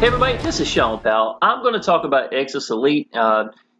Hey everybody, this is Shawn Powell. I'm going to talk about Exitus Elite.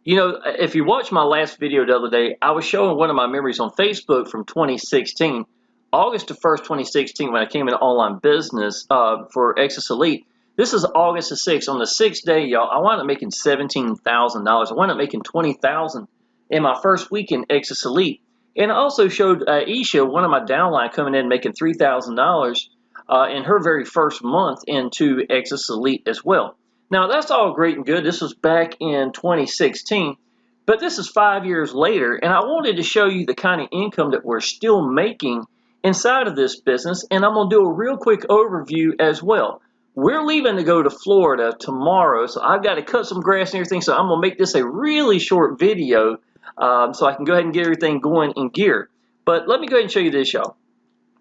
If you watched my last video the other day, I was showing one of my memories on Facebook from 2016, August the 1st, 2016, when I came into online business for Exitus Elite. This is August the 6th. On the 6th day, y'all, I wound up making $17,000. I wound up making $20,000 in my first week in Exitus Elite. And I also showed Isha, one of my downline, coming in making $3,000 in her very first month into Exitus Elite as well. Now, that's all great and good. This was back in 2016, but this is 5 years later, and I wanted to show you the kind of income that we're still making inside of this business, and I'm going to do a real quick overview as well. We're leaving to go to Florida tomorrow, so I've got to cut some grass and everything, so I'm going to make this a really short video so I can go ahead and get everything going in gear. But let me go ahead and show you this, y'all.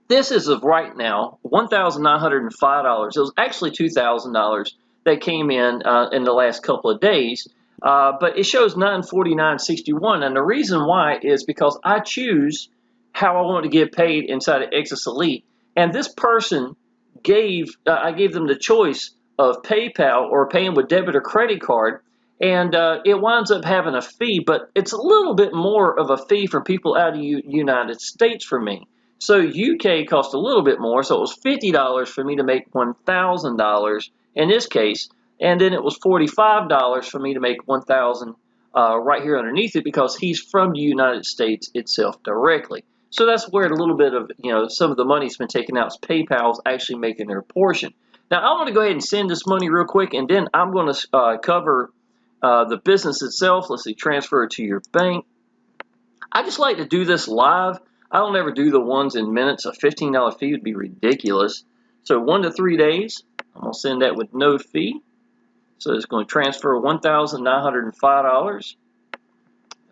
This is of right now $1,905. It was actually $2,000 that came in the last couple of days, but it shows $949.61. And the reason why is because I choose how I want to get paid inside of Exitus Elite. And this person I gave them the choice of PayPal or paying with debit or credit card, and it winds up having a fee, but it's a little bit more of a fee for people out of the United States for me. So UK cost a little bit more, so it was $50 for me to make $1,000 in this case, and then it was $45 for me to make $1,000 right here underneath it because he's from the United States itself directly. So that's where a little bit of, some of the money's been taken out. PayPal's actually making their portion. Now I'm going to go ahead and send this money real quick, and then I'm going to cover the business itself. Let's see, transfer it to your bank. I just like to do this live. I don't ever do the ones in minutes. A $15 fee would be ridiculous. So 1 to 3 days, I'm going to send that with no fee. So it's going to transfer $1,905.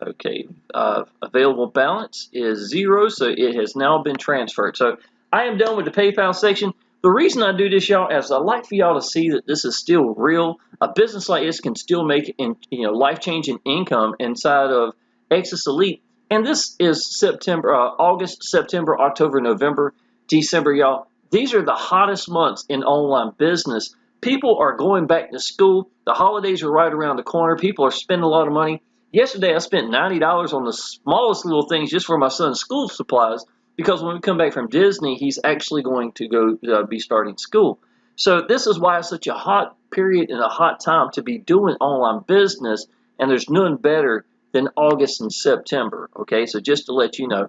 Okay, available balance is 0, so it has now been transferred. So I am done with the PayPal section. The reason I do this, y'all, is I like for y'all to see that this is still real. A business like this can still make life-changing income inside of Exitus Elite. And this is August, September, October, November, December, y'all. These are the hottest months in online business. People are going back to school. The holidays are right around the corner. People are spending a lot of money. Yesterday, I spent $90 on the smallest little things just for my son's school supplies because when we come back from Disney, he's actually going to go be starting school. So this is why it's such a hot period and a hot time to be doing online business, and there's none better than August and September. Okay, so just to let you know.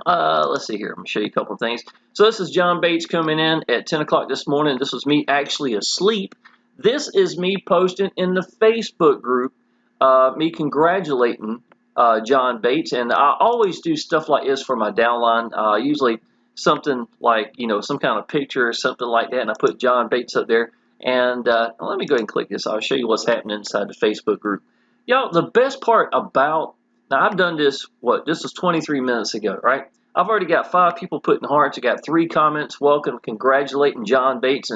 Let's see here. I'm going to show you a couple of things. So this is John Bates coming in at 10 o'clock this morning. This was me actually asleep. This is me posting in the Facebook group, me congratulating John Bates. And I always do stuff like this for my downline. Usually something like, some kind of picture or something like that. And I put John Bates up there. And let me go ahead and click this. I'll show you what's happening inside the Facebook group. Y'all, the best part about, now I've done this, this was 23 minutes ago, right? I've already got 5 people putting hearts. I got 3 comments, welcome, congratulating John Bates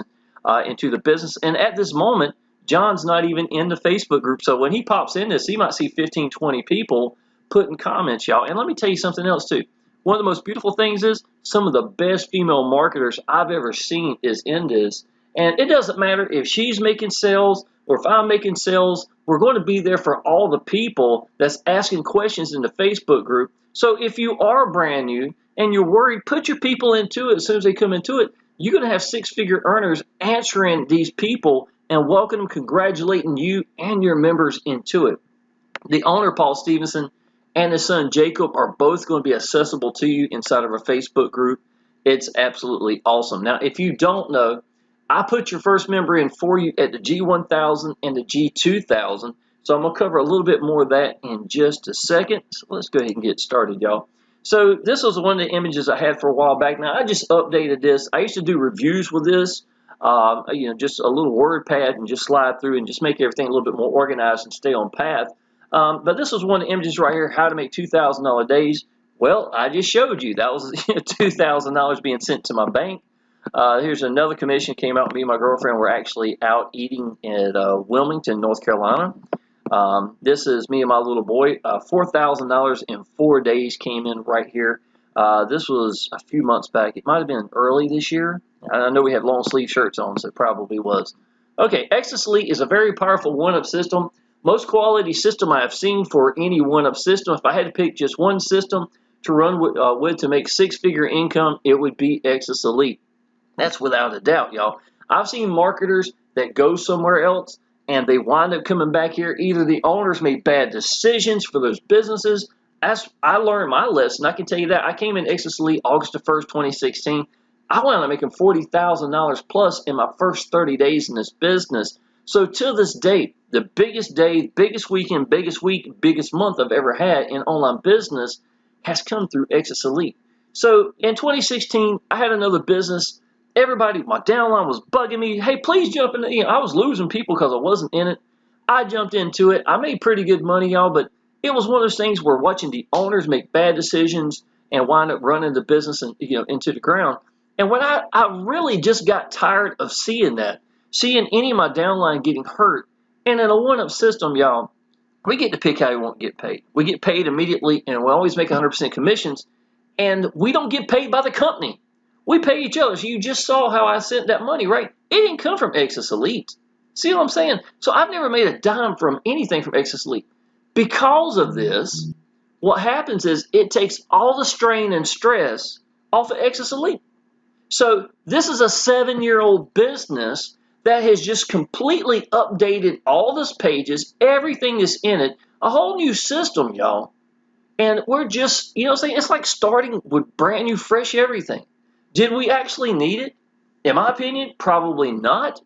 into the business. And at this moment, John's not even in the Facebook group. So when he pops in this, he might see 15, 20 people putting comments, y'all. And let me tell you something else too. One of the most beautiful things is some of the best female marketers I've ever seen is in this. And it doesn't matter if she's making sales or if I'm making sales, we're going to be there for all the people that's asking questions in the Facebook group. So if you are brand new and you're worried, put your people into it as soon as they come into it. You're going to have 6-figure earners answering these people and welcome them, congratulating you and your members into it. The owner, Paul Stevenson, and his son, Jacob, are both going to be accessible to you inside of our Facebook group. It's absolutely awesome. Now, if you don't know, I put your first member in for you at the G1000 and the G2000. So I'm going to cover a little bit more of that in just a second. So let's go ahead and get started, y'all. So this was one of the images I had for a while back. Now, I just updated this. I used to do reviews with this, just a little word pad and just slide through and just make everything a little bit more organized and stay on path. But this was one of the images right here, how to make $2,000 days. Well, I just showed you. That was $2,000 being sent to my bank. Here's another commission came out. Me and my girlfriend were actually out eating at Wilmington, North Carolina. This is me and my little boy. $4,000 in 4 days came in right here. This was a few months back. It might have been early this year. I know we had long sleeve shirts on, so it probably was. Okay, Exitus Elite is a very powerful one-up system. Most quality system I have seen for any one-up system. If I had to pick just one system to run with to make six-figure income, it would be Exitus Elite. That's without a doubt, y'all. I've seen marketers that go somewhere else and they wind up coming back here. Either the owners made bad decisions for those businesses. I learned my lesson. I can tell you that. I came in Exitus Elite August the 1st, 2016. I wound up making $40,000 plus in my first 30 days in this business. So to this date, the biggest day, biggest weekend, biggest week, biggest month I've ever had in online business has come through Exitus Elite. So in 2016, I had another business. Everybody, my downline was bugging me. Hey, please jump in. I was losing people because I wasn't in it. I jumped into it. I made pretty good money, y'all, but it was one of those things where watching the owners make bad decisions and wind up running the business and into the ground. And when I really just got tired of seeing that, seeing any of my downline getting hurt. And in a one-up system, y'all, we get to pick how we want to get paid. We get paid immediately, and we always make 100% commissions. And we don't get paid by the company. We pay each other. So you just saw how I sent that money, right? It didn't come from Exitus Elite. See what I'm saying? So I've never made a dime from anything from Exitus Elite. Because of this, what happens is it takes all the strain and stress off of Exitus Elite. So this is a 7-year-old business that has just completely updated all those pages, everything is in it, a whole new system, y'all. And we're just, it's like starting with brand new, fresh everything. Did we actually need it? In my opinion, probably not.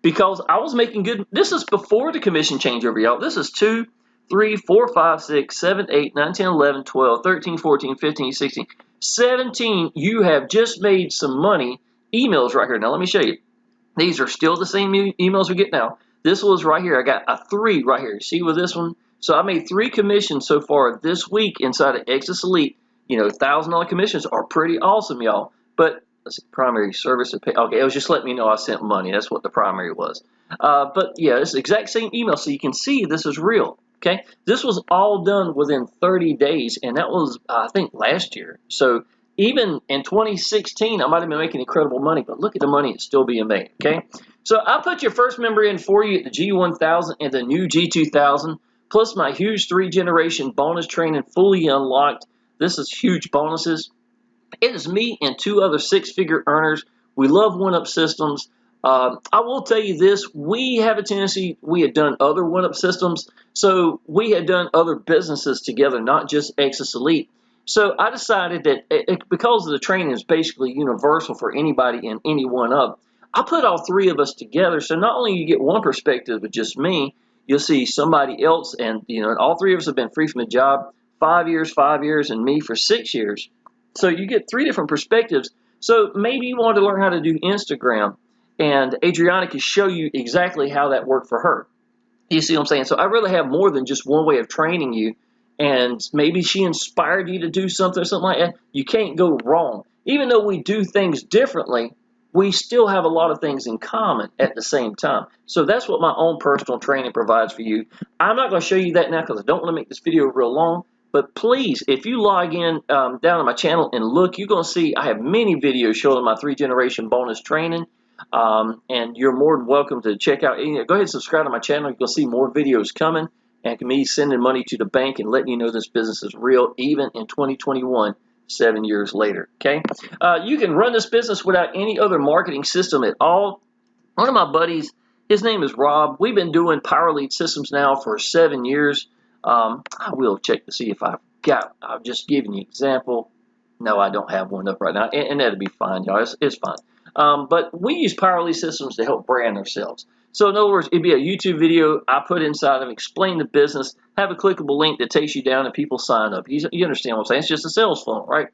Because I was making good, this is before the commission changeover, y'all. This is 2, 3, 4, 5, 6, 7, 8, 9, 10, 11, 12, 13, 14, 15, 16, 17. You have just made some money. Emails right here. Now, let me show you. These are still the same emails we get now. This was right here. I got a 3 right here. See with this one? So I made 3 commissions so far this week inside of Exitus Elite. $1,000 commissions are pretty awesome, y'all. But let's see, primary service. Okay, it was just letting me know I sent money. That's what the primary was. But yeah, it's the exact same email, so you can see this is real. Okay, this was all done within 30 days, and that was I think last year. So even in 2016, I might have been making incredible money, but look at the money it's still being made. Okay, so I put your first member in for you at the G1000 and the new G2000, plus my huge 3-generation bonus training fully unlocked. This is huge bonuses. It is me and 2 other 6-figure earners. We love one-up systems. I will tell you this, we have a tendency, we had done other one-up systems, so we had done other businesses together, not just Exitus Elite. So I decided that because the training is basically universal for anybody in any one-up, I put all 3 of us together, so not only you get one perspective of just me, you'll see somebody else, and all 3 of us have been free from a job 5 years, and me for 6 years. So you get 3 different perspectives. So maybe you want to learn how to do Instagram, and Adriana can show you exactly how that worked for her. You see what I'm saying? So I really have more than just one way of training you, and maybe she inspired you to do something or something like that. You can't go wrong. Even though we do things differently, we still have a lot of things in common at the same time. So that's what my own personal training provides for you. I'm not going to show you that now because I don't want to make this video real long. But please, if you log in down on my channel and look, you're going to see I have many videos showing my 3-generation bonus training. And you're more than welcome to check out. Go ahead and subscribe to my channel. You'll see more videos coming. And me sending money to the bank and letting you know this business is real, even in 2021, 7 years later. Okay, you can run this business without any other marketing system at all. One of my buddies, his name is Rob. We've been doing Power Lead systems now for 7 years. I will check to see if I've just given you an example. No, I don't have one up right now, and that'll be fine, y'all. It's fine. But we use Power Lead systems to help brand ourselves. So in other words, it'd be a YouTube video I put inside of, explain the business, have a clickable link that takes you down, and people sign up. You understand what I'm saying? It's just a sales funnel, right?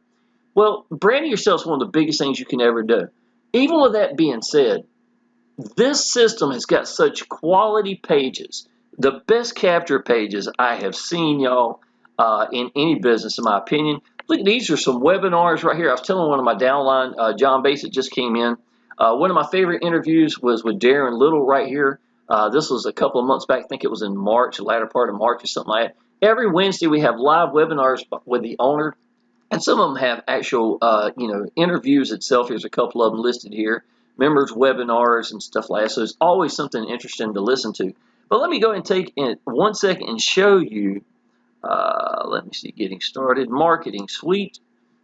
Well, branding yourself is one of the biggest things you can ever do. Even with that being said, this system has got such quality pages, the best capture pages I have seen, y'all, in any business, in my opinion. Look, these are some webinars right here. I was telling one of my downline, John Bass, that just came in. One of my favorite interviews was with Darren Little right here. This was a couple of months back. I think it was in March, the latter part of March or something like that. Every Wednesday we have live webinars with the owner, and some of them have actual, interviews itself. Here's a couple of them listed here. members webinars and stuff like that. So it's always something interesting to listen to. But let me go ahead and take in 1 second and show you. Let me see, getting started. Marketing Suite.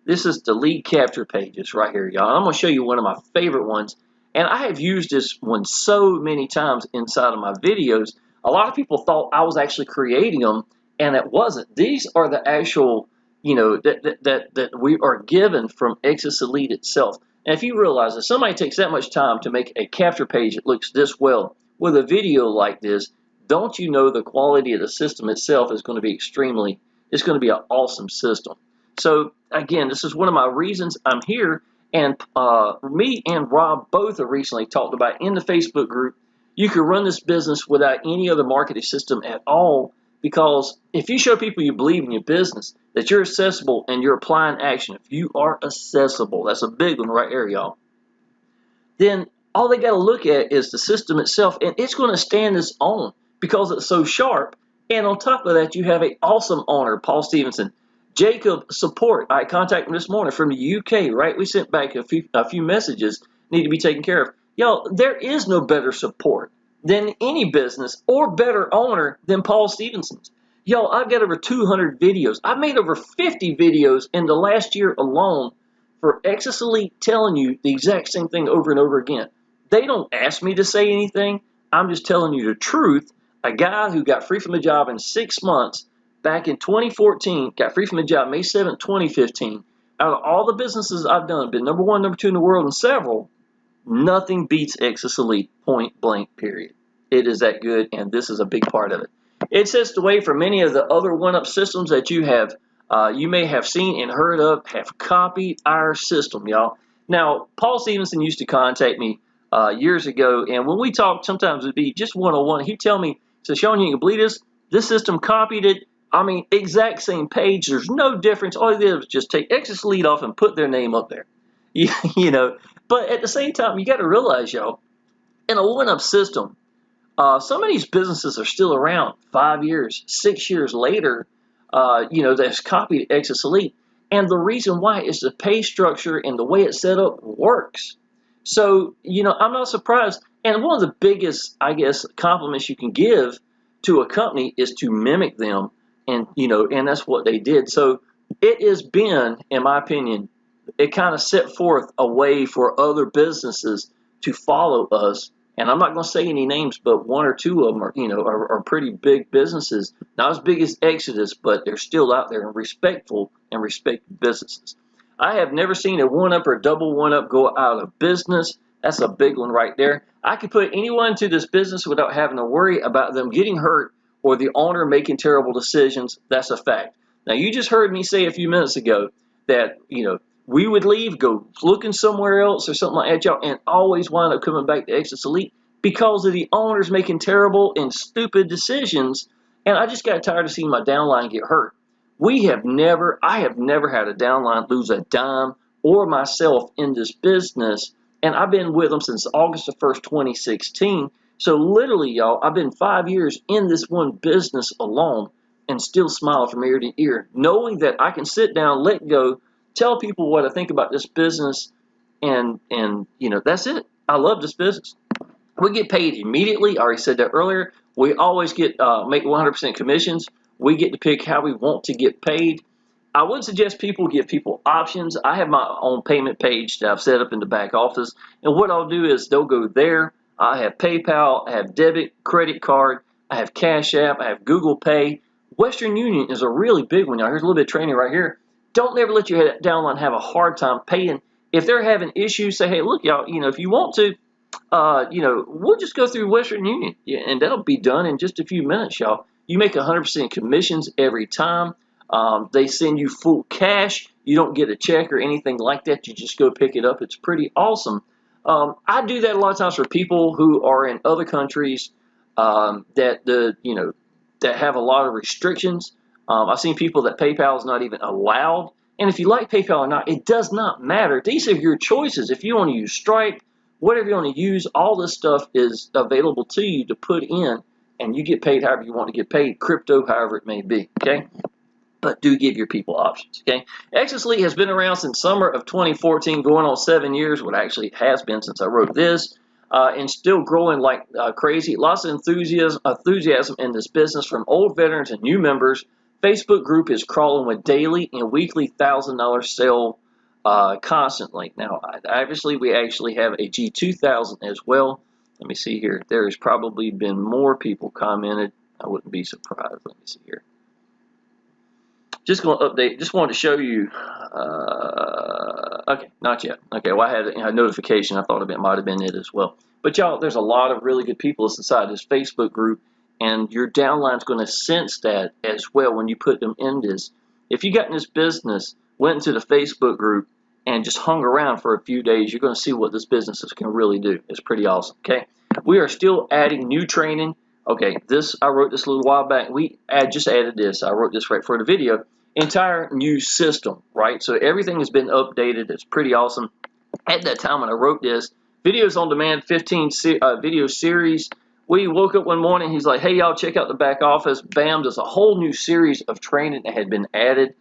This is the lead capture pages right here, y'all. I'm going to show you one of my favorite ones. And I have used this one so many times inside of my videos. A lot of people thought I was actually creating them, and it wasn't. These are the actual, that we are given from Exitus Elite itself. And if you realize that somebody takes that much time to make a capture page that looks this well with a video like this, don't you know the quality of the system itself is going to be it's going to be an awesome system. So again, this is one of my reasons I'm here. And me and Rob both have recently talked about in the Facebook group, you can run this business without any other marketing system at all, because if you show people you believe in your business, that you're accessible and you're applying action, if you are accessible, that's a big one right there, y'all, then all they got to look at is the system itself, and it's going to stand its own because it's so sharp. And on top of that, you have an awesome owner, Paul Stevenson. Jacob support. I contacted him this morning from the UK, right? We sent back a few messages need to be taken care of. Y'all, there is no better support than any business or better owner than Paul Stevenson's. Y'all, I've got over 200 videos. I've made over 50 videos in the last year alone for Exitus Elite telling you the exact same thing over and over again. They don't ask me to say anything. I'm just telling you the truth. A guy who got free from a job in 6 months back in 2014, got free from a job May 7th, 2015. Out of all the businesses I've done, been number 1, number 2 in the world and several, nothing beats Exitus Elite, point blank, period. It is that good, and this is a big part of it. It sets the way for many of the other one-up systems that you have, you may have seen and heard of, have copied our system, y'all. Now, Paul Stevenson used to contact me years ago, and when we talked, sometimes it'd be just one-on-one. He'd tell me, so Shawn, you can believe this? This system copied it. I mean, exact same page. There's no difference. All they did was just take Exitus Elite off and put their name up there. You know, but at the same time, you got to realize, y'all, in a one-up system, some of these businesses are still around 5 years, 6 years later, that's copied Exitus Elite. And the reason why is the pay structure and the way it's set up works. So, I'm not surprised. And one of the biggest, I guess, compliments you can give to a company is to mimic them. And, and that's what they did. So it has been, in my opinion, it kind of set forth a way for other businesses to follow us. And I'm not going to say any names, but 1 or 2 of them are pretty big businesses. Not as big as Exitus, but they're still out there and respectful and respected businesses. I have never seen a one-up or double one-up go out of business. That's a big one right there. I could put anyone into this business without having to worry about them getting hurt or the owner making terrible decisions. That's a fact. Now, you just heard me say a few minutes ago that, we would leave, go looking somewhere else or something like that, y'all, and always wind up coming back to Exitus Elite because of the owners making terrible and stupid decisions. And I just got tired of seeing my downline get hurt. I have never had a downline lose a dime or myself in this business. And I've been with them since August the 1st, 2016. So literally, y'all, I've been 5 years in this one business alone and still smile from ear to ear, knowing that I can sit down, let go, tell people what I think about this business, and that's it. I love this business. We get paid immediately. I already said that earlier. We always get make 100% commissions. We get to pick how we want to get paid. I would suggest people give people options. I have my own payment page that I've set up in the back office, and what I'll do is they'll go there. I have PayPal, I have debit, credit card, I have Cash App, I have Google Pay. Western Union is a really big one. Now, here's a little bit of training right here. Don't ever let your downline have a hard time paying. If they're having issues, say, hey, look, y'all, if you want to, we'll just go through Western Union, and that'll be done in just a few minutes, y'all. You make 100% commissions every time. They send you full cash. You don't get a check or anything like that. You just go pick it up. It's pretty awesome. I do that a lot of times for people who are in other countries that have a lot of restrictions. I've seen people that PayPal is not even allowed. And if you like PayPal or not, it does not matter. These are your choices. If you want to use Stripe, whatever you want to use, all this stuff is available to you to put in, and you get paid however you want to get paid, crypto, however it may be, okay? but do give your people options, okay? Exitus Elite has been around since summer of 2014, going on 7 years, what actually has been since I wrote this, and still growing like crazy. Lots of enthusiasm in this business from old veterans and new members. Facebook group is crawling with daily and weekly $1,000 sale constantly. Now, obviously, we actually have a G2000 as well. Let me see here. There has probably been more people commented. I wouldn't be surprised. Let me see here. Just going to update. Just wanted to show you. Okay, not yet. Okay, well, I had a notification. I thought it might have been it as well. But y'all, there's a lot of really good people inside this Facebook group, and your downline's going to sense that as well when you put them in this. If you got in this business, went into the Facebook group, and just hung around for a few days, you're going to see what this business can really do. It's pretty awesome. Okay, we are still adding new training. Okay, I wrote this a little while back. We just added this. I wrote this right for the video. Entire new system, right? So everything has been updated. It's pretty awesome. At that time when I wrote this, videos on demand, 15 video series. We woke up one morning. He's like, "Hey y'all, check out the back office." Bam! There's a whole new series of training that had been added.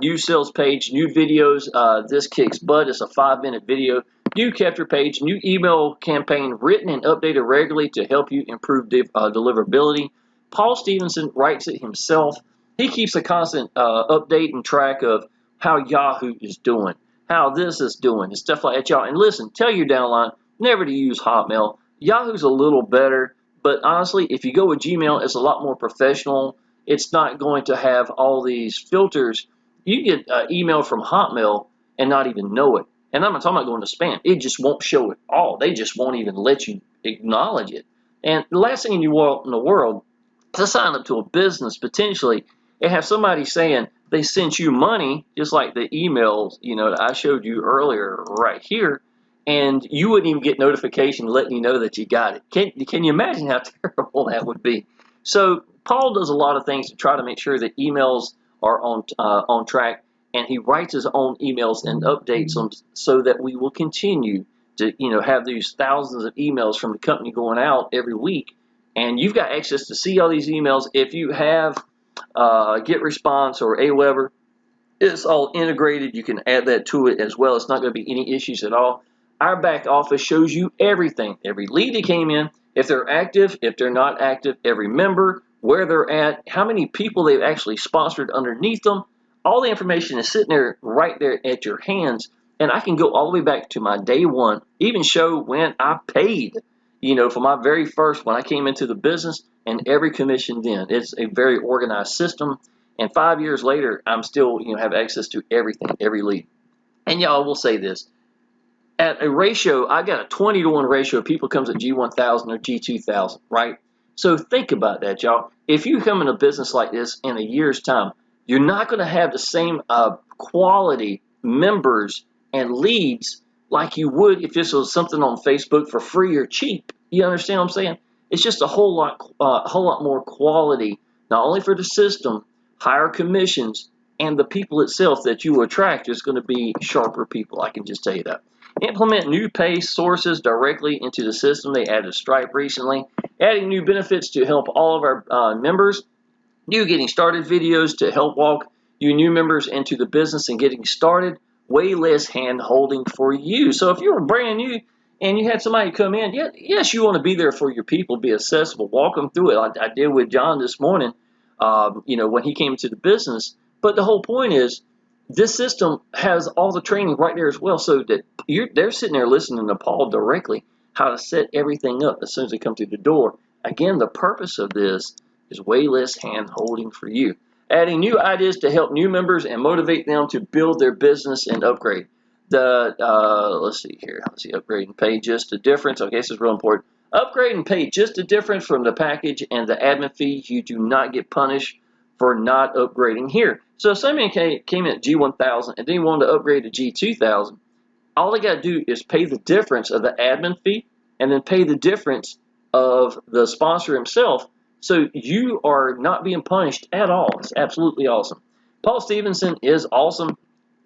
New sales page, new videos. This kicks butt. It's a 5-minute video. New capture page, new email campaign written and updated regularly to help you improve deliverability. Paul Stevenson writes it himself. He keeps a constant update and track of how Yahoo is doing, how this is doing, and stuff like that, y'all. And listen, tell your downline never to use Hotmail. Yahoo's a little better, but honestly, if you go with Gmail, it's a lot more professional. It's not going to have all these filters. You get email from Hotmail and not even know it. And I'm not talking about going to spam. It just won't show it all. They just won't even let you acknowledge it. And the last thing you want in the world is to sign up to a business potentially and have somebody saying they sent you money, just like the emails, that I showed you earlier right here, and you wouldn't even get notification letting you know that you got it. Can you imagine how terrible that would be? So Paul does a lot of things to try to make sure that emails are on track, and he writes his own emails and updates them so that we will continue to have these thousands of emails from the company going out every week, and you've got access to see all these emails. If you have GetResponse or Aweber, it's all integrated. You can add that to it as well. It's not going to be any issues at all. Our back office shows you everything, every lead that came in, if they're active, if they're not active, every member, where they're at, how many people they've actually sponsored underneath them. All the information is sitting there right there at your hands, and I can go all the way back to my day one, even show when I paid, for my very first when I came into the business, and every commission then. It's a very organized system, and 5 years later, I'm still have access to everything, every lead. And y'all will say this. At a ratio, I got a 20-to-1 ratio of people comes at G1000 or G2000, right? So think about that, y'all. If you come in a business like this in a year's time, you're not going to have the same quality members and leads like you would if this was something on Facebook for free or cheap. You understand what I'm saying? It's just a whole lot more quality, not only for the system, higher commissions, and the people itself that you attract is going to be sharper people. I can just tell you that. Implement new pay sources directly into the system. They added Stripe recently. Adding new benefits to help all of our members. New getting started videos to help walk you new members into the business and getting started. Way less hand holding for you. So if you're brand new and you had somebody come in, yes, you want to be there for your people, be accessible, walk them through it. I did with John this morning, when he came into the business. But the whole point is, this system has all the training right there as well, so that they're sitting there listening to Paul directly how to set everything up as soon as they come through the door. Again, the purpose of this is way less hand holding for you. Adding new ideas to help new members and motivate them to build their business and upgrade. Let's see here. Let's see, upgrade and pay just the difference. Okay, this is real important. Upgrade and pay just the difference from the package and the admin fees. You do not get punished for not upgrading here. So if somebody came in at G1000 and then wanted to upgrade to G2000, all they got to do is pay the difference of the admin fee and then pay the difference of the sponsor himself. So you are not being punished at all. It's absolutely awesome. Paul Stevenson is awesome.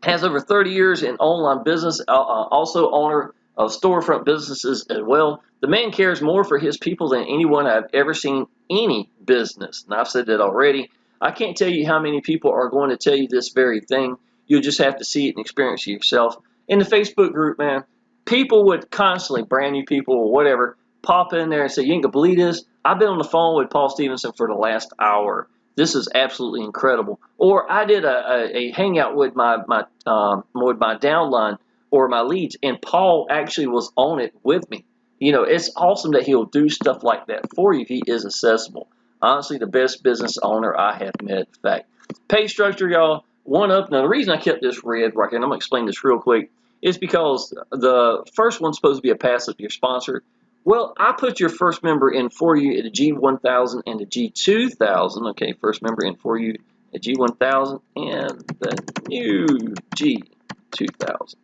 Has over 30 years in online business, also owner of storefront businesses as well. The man cares more for his people than anyone I've ever seen any business. And I've said that already. I can't tell you how many people are going to tell you this very thing. You'll just have to see it and experience it yourself. In the Facebook group, man, people would constantly, brand new people or whatever, pop in there and say, you ain't gonna believe this. I've been on the phone with Paul Stevenson for the last hour. This is absolutely incredible. Or I did a hangout with my downline or my leads, and Paul actually was on it with me. You know, it's awesome that he'll do stuff like that for you if he is accessible. Honestly, the best business owner I have met. In fact, pay structure, y'all, one up. Now, the reason I kept this red right here, and I'm going to explain this real quick, is because the first one's supposed to be a passive, your sponsor. Well, I put your first member in for you at a G1000 and a G2000. Okay, first member in for you at G1000 and the new G2000.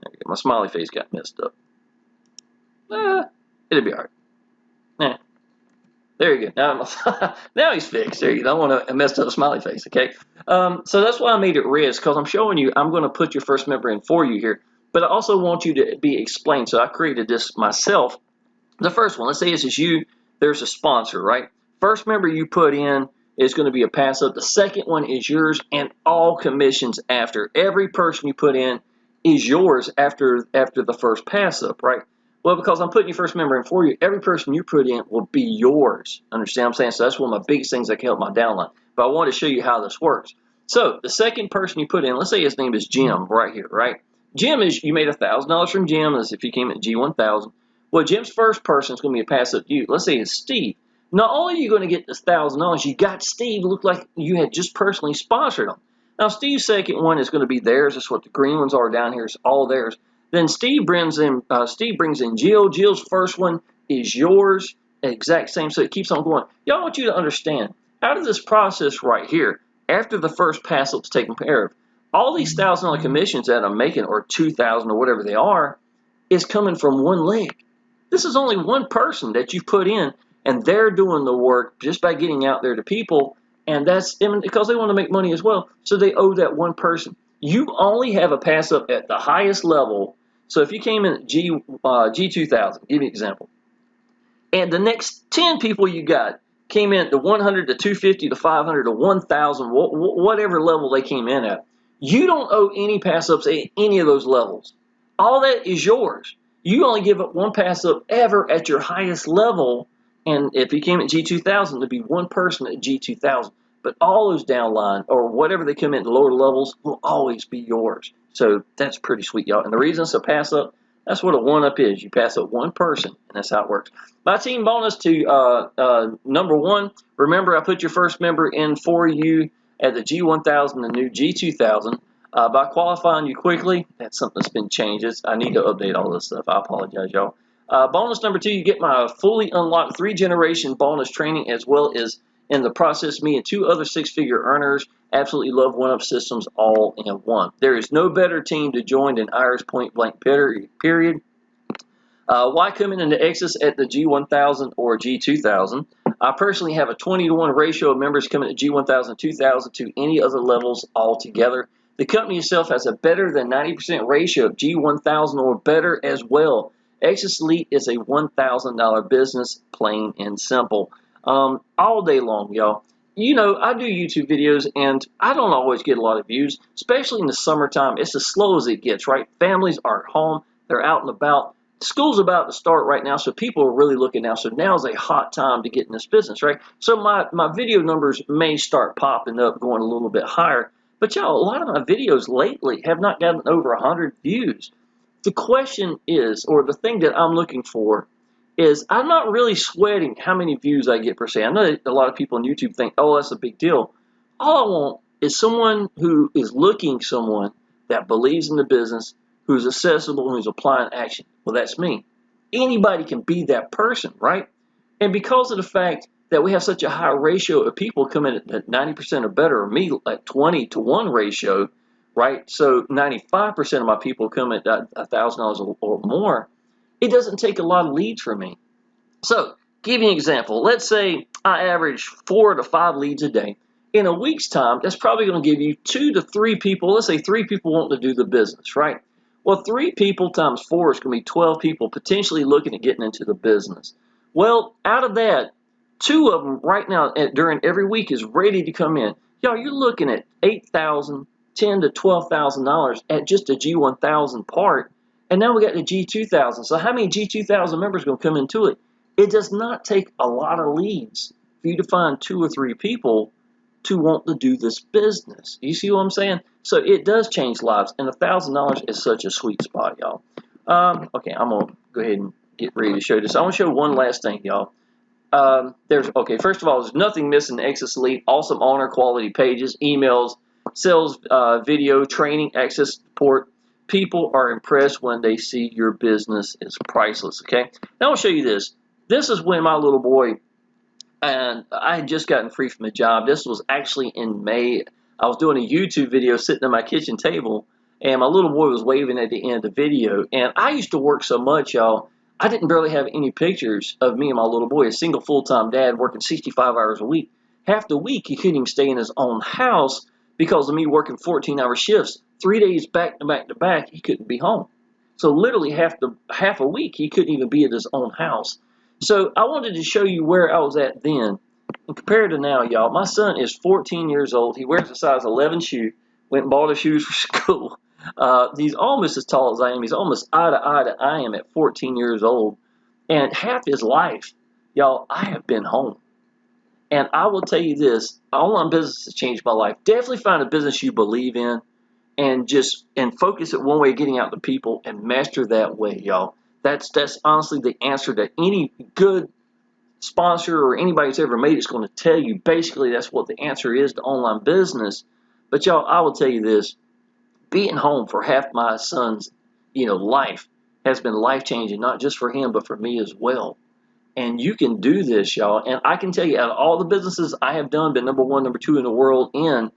Okay, my smiley face got messed up. It'll be alright. There you go. Now he's fixed. There you go. I don't want to mess up a smiley face, okay? So that's why I made it red, because I'm showing you I'm going to put your first member in for you here. But I also want you to be explained. So I created this myself. The first one, let's say this is you. There's a sponsor, right? First member you put in is going to be a pass-up. The second one is yours, and all commissions after. Every person you put in is yours after the first pass-up, right? Well, because I'm putting your first member in for you, every person you put in will be yours. Understand what I'm saying? So that's one of my biggest things that can help my downline. But I want to show you how this works. So the second person you put in, let's say his name is Jim right here, right? Jim is, you made $1,000 from Jim as if you came at G1000. Well, Jim's first person is going to be a pass-up to you. Let's say it's Steve. Not only are you going to get this $1,000, you got Steve to look like you had just personally sponsored him. Now, Steve's second one is going to be theirs. That's what the green ones are down here. It's all theirs. Then Steve brings in Jill. Jill's first one is yours. Exact same. So it keeps on going. Y'all, want you to understand, out of this process right here, after the first pass-up's taken care of, all these $1,000 commissions that I'm making, or $2,000 or whatever they are, is coming from one leg. This is only one person that you put in, and they're doing the work just by getting out there to people, and that's because they want to make money as well, so they owe that one person. You only have a pass-up at the highest level. So if you came in at G2000, give me an example, and the next 10 people you got came in at the 100 to 250 to 500 to 1,000, whatever level they came in at, you don't owe any pass-ups at any of those levels. All that is yours. You only give up one pass-up ever at your highest level, and if you came at G2000, there'd be one person at G2000. But all those downline, or whatever they come in the lower levels, will always be yours. So that's pretty sweet, y'all. And the reason it's a pass-up, that's what a one-up is. You pass up one person, and that's how it works. My team bonus to number one, remember I put your first member in for you at the G1000, the new G2000. By qualifying you quickly, that's something that's been changed. I need to update all this stuff. I apologize, y'all. Bonus number two, you get my fully unlocked 3-generation bonus training, as well as in the process, me and 2 other 6-figure earners absolutely love one-up systems all in one. There is no better team to join than Iris Point Blank, period. Why come in the Exitus at the G1000 or G2000? I personally have a 20-to-1 ratio of members coming at G1000, 2000 to any other levels altogether. The company itself has a better than 90% ratio of G1000 or better as well. Exitus Elite is a $1,000 business, plain and simple. All day long, y'all. You know, I do YouTube videos, and I don't always get a lot of views, especially in the summertime. It's as slow as it gets, right? Families aren't home. They're out and about. School's about to start right now, so people are really looking now. So now's a hot time to get in this business, right? So my video numbers may start popping up, going a little bit higher. But y'all, a lot of my videos lately have not gotten over 100 views. The question is, or the thing that I'm looking for, is I'm not really sweating how many views I get per se. I know a lot of people on YouTube think, oh, that's a big deal. All I want is someone who is someone that believes in the business, who's accessible, who's applying action. Well, that's me. Anybody can be that person, right? And because of the fact that we have such a high ratio of people coming at 90% or better, or me at 20-to-1 ratio, right? So 95% of my people come at $1,000 or more. It doesn't take a lot of leads for me. So, give you an example. Let's say I average 4 to 5 leads a day. In a week's time, that's probably going to give you 2 to 3 people. Let's say 3 people wanting to do the business, right? Well, 3 people times 4 is going to be 12 people potentially looking at getting into the business. Well, out of that, Two of them right now during every week is ready to come in. Y'all, you're looking at $8,000, $10,000 to $12,000 at just a G1000 part, and now we got the G2000. So how many G2000 members are going to come into it? It does not take a lot of leads for you to find 2 or 3 people to want to do this business. You see what I'm saying? So it does change lives, and $1,000 is such a sweet spot, y'all. Okay, I'm gonna go ahead and get ready to show this. I want to show one last thing, y'all. First of all, there's nothing missing in Exitus Elite. Awesome honor quality pages, emails, sales, video, training, access support. People are impressed when they see your business is priceless, okay? Now I'll show you this. This is when my little boy, and I had just gotten free from a job. This was actually in May. I was doing a YouTube video sitting at my kitchen table, and my little boy was waving at the end of the video. And I used to work so much, y'all, I didn't barely have any pictures of me and my little boy, a single full-time dad working 65 hours a week. Half the week, he couldn't even stay in his own house because of me working 14-hour shifts. 3 days back to back to back, he couldn't be home. So literally half a week, he couldn't even be at his own house. So I wanted to show you where I was at then. And compared to now, y'all, my son is 14 years old. He wears a size 11 shoe. Went and bought his shoes for school. He's almost as tall as I am. He's almost eye to eye to I am at 14 years old. And half his life, y'all, I have been home. And I will tell you this, online business has changed my life. Definitely find a business you believe in and focus it one way of getting out to people and master that way, y'all. That's honestly the answer that any good sponsor or anybody who's ever made it's going to tell you. Basically, that's what the answer is to online business. But y'all, I will tell you this. Being home for half my son's, life has been life-changing, not just for him, but for me as well. And you can do this, y'all. And I can tell you, out of all the businesses I have done, been number 1, number 2 in the world in,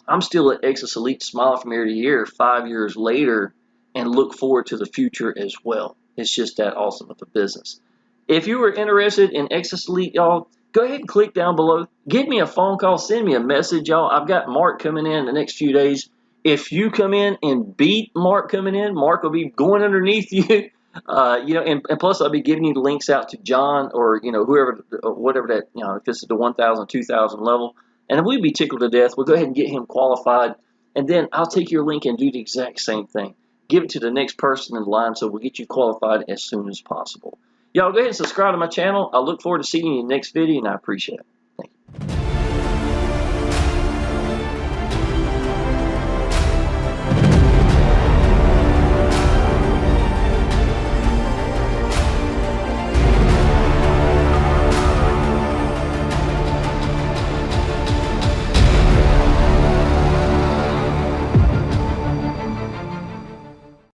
I'm still at Exitus Elite, smiling from year to year, 5 years later, and look forward to the future as well. It's just that awesome of a business. If you were interested in Exitus Elite, y'all, go ahead and click down below. Give me a phone call. Send me a message, y'all. I've got Mark coming in the next few days. If you come in and beat Mark coming in, Mark will be going underneath you. And plus I'll be giving you the links out to John or, whoever, whatever that, if this is the 1,000, 2,000 level. And we'd be tickled to death. We'll go ahead and get him qualified. And then I'll take your link and do the exact same thing. Give it to the next person in line so we'll get you qualified as soon as possible. Y'all go ahead and subscribe to my channel. I look forward to seeing you in the next video, and I appreciate it.